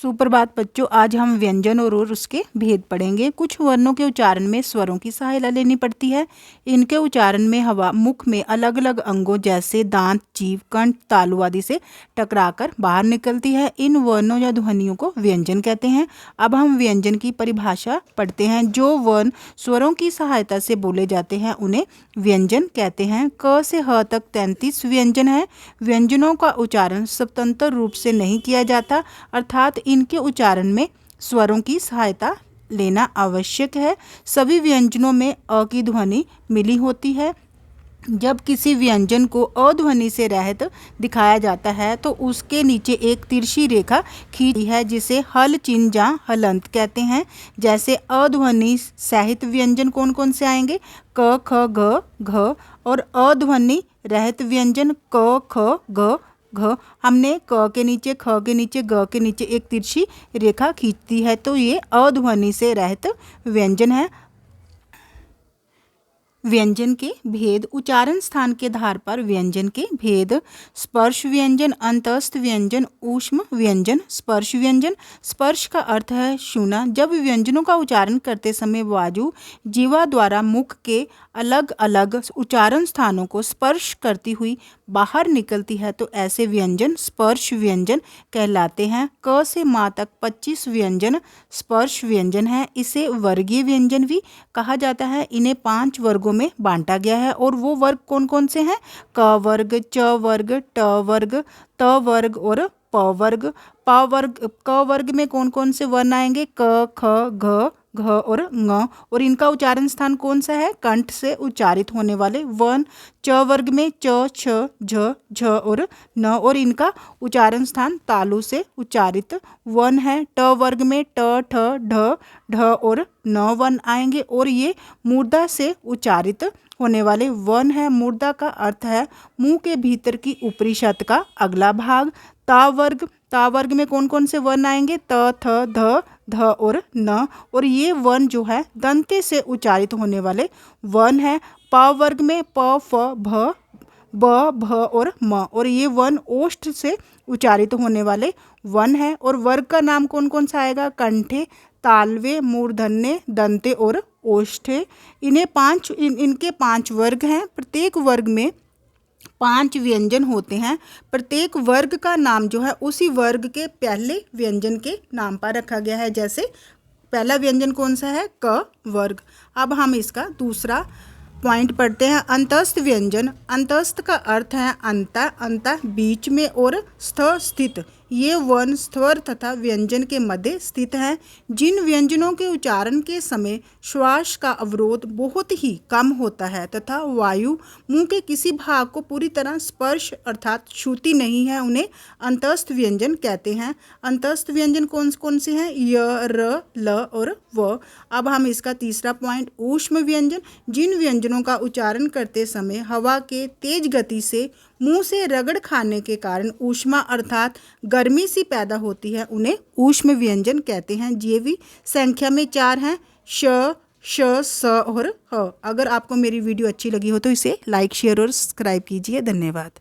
सुप्रभात बच्चों, आज हम व्यंजन और उसके भेद पढ़ेंगे। कुछ वर्णों के उच्चारण में स्वरों की सहायता लेनी पड़ती है। इनके उच्चारण में हवा मुख में अलग अलग अंगों जैसे दांत, जीभ, कंठ, तालु आदि से टकराकर बाहर निकलती है। इन वर्णों या ध्वनियों को व्यंजन कहते हैं। अब हम व्यंजन की परिभाषा पढ़ते हैं। जो वर्ण स्वरों की सहायता से बोले जाते हैं उन्हें व्यंजन कहते हैं। क से ह तक 33 व्यंजन है। व्यंजनों का उच्चारण स्वतंत्र रूप से नहीं किया जाता, अर्थात इनके उच्चारण में स्वरों की सहायता लेना आवश्यक है। सभी व्यंजनों में अ की ध्वनि मिली होती है। जब किसी व्यंजन को अ ध्वनि से रहित दिखाया जाता है तो उसके नीचे एक तिरछी रेखा खींची है जिसे हल चिन्ह या हलंत कहते हैं। जैसे अ ध्वनि सहित व्यंजन कौन कौन से आएंगे? क, ख, ग, घ। और अ ध्वनि रहित व्यंजन क, ख, ग, घ। हमने क के नीचे, ख के नीचे, ग के नीचे एक तिरछी रेखा खींचती है तो ये अ ध्वनि से रहित व्यंजन है। व्यंजन के भेद। उच्चारण स्थान के आधार पर व्यंजन के भेद। स्पर्श व्यंजन, अंतस्थ व्यंजन, ऊष्म व्यंजन। स्पर्श व्यंजन, स्पर्श का अर्थ है छूना। जब व्यंजनों का उच्चारण करते समय वायु जीवा द्वारा मुख के अलग अलग उच्चारण स्थानों को स्पर्श करती हुई बाहर निकलती है तो ऐसे व्यंजन स्पर्श व्यंजन कहलाते हैं। क से माँ तक 25 व्यंजन स्पर्श व्यंजन है। इसे वर्गीय व्यंजन भी कहा जाता है। इन्हें 5 वर्गों में बांटा गया है और वो वर्ग कौन कौन से हैं? क वर्ग, च वर्ग, ट वर्ग, त वर्ग और प वर्ग। क वर्ग में कौन कौन से वर्ण आएंगे? क, ख, घ, घ और ङ। और इनका उच्चारण स्थान कौन सा है? कंठ से उच्चारित होने वाले वर्ण। च वर्ग में च, छ, झ, झ और न। और इनका उच्चारण स्थान तालु से उच्चारित वर्ण है। ट वर्ग में ट, ठ, ढ, ढ और न वर्ण आएंगे और ये मूर्धा से उच्चारित होने वाले वर्ण है। मूर्धा का अर्थ है मुंह के भीतर की ऊपरी छत का अगला भाग। ता वर्ग में कौन कौन से वर्ण आएंगे? त, थ, ध, ध और न। और ये वर्ण जो है दंते से उच्चारित होने वाले वर्ण है। प वर्ग में प, फ, भ, ब, भ और म। और ये वर्ण ओष्ठ से उच्चारित होने वाले वर्ण है। और वर्ग का नाम कौन कौन सा आएगा? कंठे, तालवे, मूर्धन्य, दंते और ओष्ठे। इनके 5 वर्ग हैं। प्रत्येक वर्ग में 5 व्यंजन होते हैं। प्रत्येक वर्ग का नाम जो है उसी वर्ग के पहले व्यंजन के नाम पर रखा गया है। जैसे पहला व्यंजन कौन सा है? क वर्ग। अब हम इसका दूसरा पॉइंट पढ़ते हैं। अंतस्थ व्यंजन। अंतस्थ का अर्थ है अंत बीच में और स्थ स्थित। ये वर्ण स्वर तथा व्यंजन के मध्य स्थित हैं। जिन व्यंजनों के उच्चारण के समय श्वास का अवरोध बहुत ही कम होता है तथा वायु मुंह के किसी भाग को पूरी तरह स्पर्श अर्थात छूती नहीं है उन्हें अंतस्थ व्यंजन कहते हैं। अंतस्थ व्यंजन कौन कौन से हैं? य, र, ल और व। अब हम इसका तीसरा पॉइंट ऊष्म व्यंजन। जिन व्यंजनों का उच्चारण करते समय हवा के तेज गति से मुंह से रगड़ खाने के कारण ऊष्मा अर्थात गर्मी सी पैदा होती है उन्हें ऊष्म व्यंजन कहते हैं। ये भी संख्या में 4 हैं, श, श, स और ह। अगर आपको मेरी वीडियो अच्छी लगी हो तो इसे लाइक, शेयर और सब्सक्राइब कीजिए। धन्यवाद।